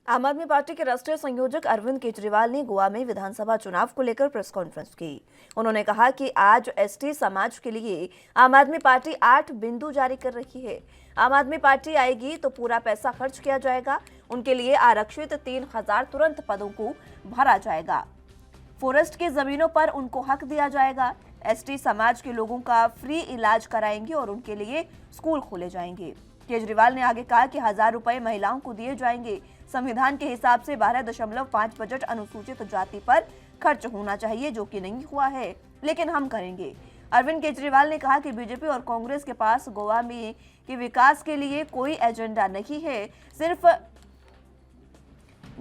आम आदमी पार्टी के राष्ट्रीय संयोजक अरविंद केजरीवाल ने गोवा में विधानसभा चुनाव को लेकर प्रेस कॉन्फ्रेंस की। उन्होंने कहा कि आज एसटी समाज के लिए आम आदमी पार्टी 8 बिंदु जारी कर रही है। आम आदमी पार्टी आएगी तो पूरा पैसा खर्च किया जाएगा। उनके लिए आरक्षित 3000 तुरंत पदों को भरा जाएगा। फॉरेस्ट की जमीनों पर उनको हक दिया जाएगा। एसटी समाज के लोगों का फ्री इलाज कराएंगे और उनके लिए स्कूल खोले जाएंगे। केजरीवाल ने आगे कहा कि 1000 रुपए महिलाओं को दिए जाएंगे। संविधान के हिसाब से 12.5 बजट अनुसूचित जाति पर खर्च होना चाहिए, जो कि नहीं हुआ है, लेकिन हम करेंगे। अरविंद केजरीवाल ने कहा कि बीजेपी और कांग्रेस के पास गोवा में के विकास के लिए कोई एजेंडा नहीं है, सिर्फ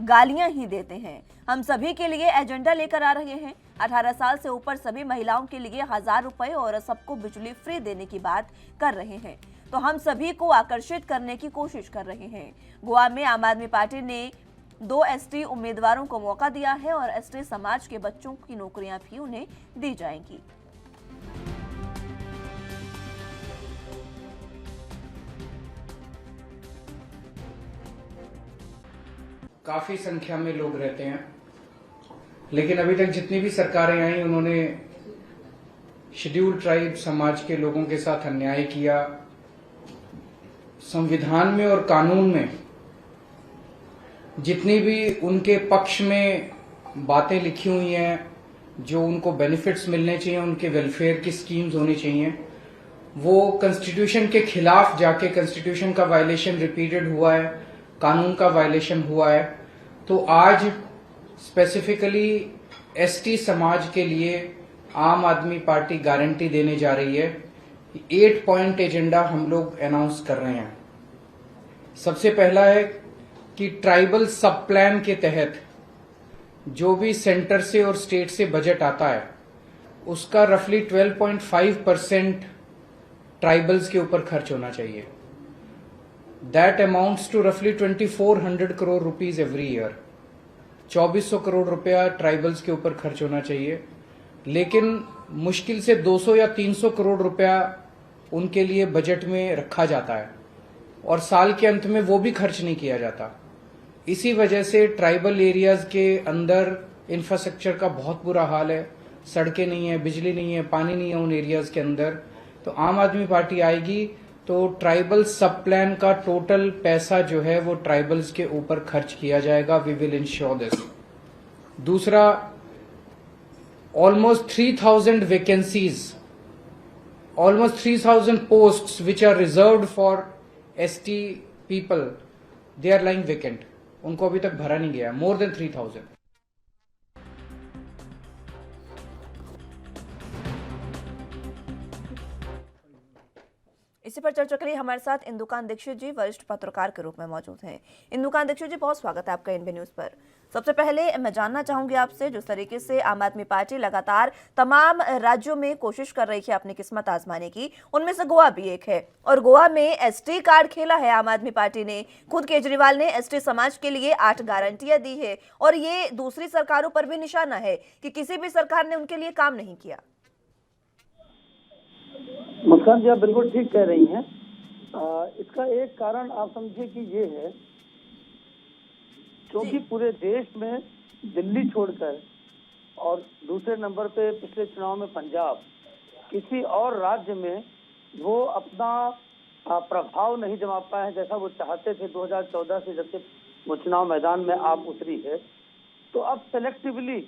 गालियां ही देते हैं। हम सभी के लिए एजेंडा लेकर आ रहे हैं। 18 साल से ऊपर सभी महिलाओं के लिए 1000 रुपए और सबको बिजली फ्री देने की बात कर रहे हैं, तो हम सभी को आकर्षित करने की कोशिश कर रहे हैं। गोवा में आम आदमी पार्टी ने 2 एसटी उम्मीदवारों को मौका दिया है और एसटी समाज के बच्चों की नौकरियां भी उन्हें दी जाएंगी। काफी संख्या में लोग रहते हैं, लेकिन अभी तक जितनी भी सरकारें आई उन्होंने शेड्यूल्ड ट्राइब समाज के लोगों के साथ अन्याय किया। संविधान में और कानून में जितनी भी उनके पक्ष में बातें लिखी हुई हैं, जो उनको बेनिफिट्स मिलने चाहिए, उनके वेलफेयर की स्कीम्स होनी चाहिए, वो कॉन्स्टिट्यूशन के खिलाफ जाके कॉन्स्टिट्यूशन का वायलेशन रिपीटेड हुआ है, कानून का वायलेशन हुआ है। तो आज स्पेसिफिकली एसटी समाज के लिए आम आदमी पार्टी गारंटी देने जा रही है। 8 पॉइंट एजेंडा हम लोग अनाउंस कर रहे हैं। सबसे पहला है कि ट्राइबल सब प्लान के तहत जो भी सेंटर से और स्टेट से बजट आता है, उसका रफली 12.5% ट्राइबल्स के ऊपर खर्च होना चाहिए। दैट अमाउंट्स टू रफली 2400 crore rupees every year. 2400 crore रुपया ट्राइबल्स के ऊपर खर्च होना चाहिए, लेकिन मुश्किल से 200 या 300 करोड़ रुपया उनके लिए बजट में रखा जाता है और साल के अंत में वो भी खर्च नहीं किया जाता। इसी वजह से ट्राइबल एरियाज के अंदर इंफ्रास्ट्रक्चर का बहुत बुरा हाल है। सड़कें नहीं है, बिजली नहीं है, पानी नहीं है उन एरियाज के अंदर। तो आम आदमी पार्टी आएगी तो ट्राइबल सब प्लान का टोटल पैसा जो है वो ट्राइबल्स के ऊपर खर्च किया जाएगा। We will ensure this. दूसरा, almost 3000 vacancies, almost 3000 posts which are reserved for ST people, they are lying vacant. उनको अभी तक भरा नहीं गया। more than 3000। इसी पर चर्चा के लिए हमारे साथ इंदुकान दीक्षित जी वरिष्ठ पत्रकार के रूप में मौजूद हैं। इंदुकान दीक्षित जी, बहुत स्वागत है आपका एनबी न्यूज पर। सबसे पहले मैं जानना चाहूंगी आपसे, जिस तरीके से आम आदमी पार्टी लगातार तमाम राज्यों में कोशिश कर रही है अपनी किस्मत आजमाने की, उनमें से गोवा भी एक है, और गोवा में एसटी कार्ड खेला है आम आदमी पार्टी ने। खुद केजरीवाल ने एसटी समाज के लिए 8 गारंटियां दी है और ये दूसरी सरकारों पर भी निशाना है कि किसी भी सरकार ने उनके लिए काम नहीं किया। मुस्कान जी, आप बिल्कुल ठीक कह रही हैं। इसका एक कारण आप समझिए कि ये है, क्योंकि पूरे देश में दिल्ली छोड़कर और दूसरे नंबर पे पिछले चुनाव में पंजाब, किसी और राज्य में वो अपना प्रभाव नहीं जमा पाए हैं जैसा वो चाहते थे 2014 से, जब से वो चुनाव मैदान में आप उतरी है। तो अब सेलेक्टिवली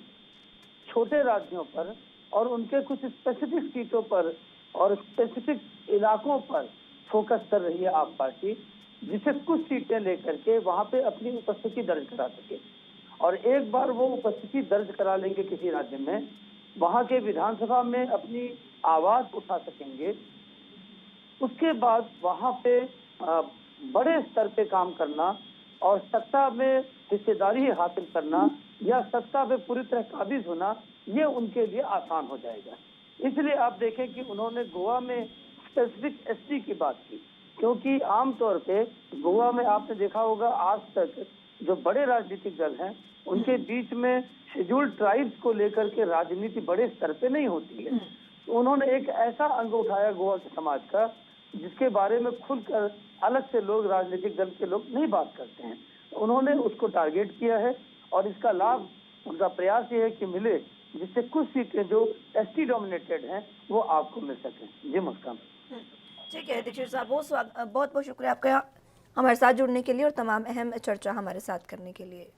छोटे राज्यों पर और उनके कुछ स्पेसिफिक सीटों पर और स्पेसिफिक इलाकों पर फोकस कर रही है आप पार्टी, जिसे कुछ सीटें लेकर के वहां पे अपनी उपस्थिति दर्ज करा सके। और एक बार वो उपस्थिति दर्ज करा लेंगे किसी राज्य में, वहां के विधानसभा में अपनी आवाज उठा सकेंगे। उसके बाद वहां पे बड़े स्तर पे काम करना और सत्ता में हिस्सेदारी हासिल करना या सत्ता पे पूरी तरह काबिज होना, ये उनके लिए आसान हो जाएगा। इसलिए आप देखें कि उन्होंने गोवा में स्पेसिफिक एसटी की बात की, क्योंकि आमतौर पे गोवा में आपने देखा होगा आज तक जो बड़े राजनीतिक दल हैं उनके बीच में शेड्यूल्ड ट्राइब्स को लेकर के राजनीति बड़े स्तर पे नहीं होती है। तो उन्होंने एक ऐसा अंग उठाया गोवा के समाज का जिसके बारे में खुलकर अलग से लोग, राजनीतिक दल के लोग नहीं बात करते हैं। उन्होंने उसको टारगेट किया है और इसका लाभ उनका प्रयास ये है कि मिले, जिससे कुछ सीटें जो एसटी डोमिनेटेड हैं वो आपको मिल सकें। जी मुस्कान। ठीक है दीक्षित साहब, बहुत बहुत शुक्रिया आपका हमारे साथ जुड़ने के लिए और तमाम अहम चर्चा हमारे साथ करने के लिए।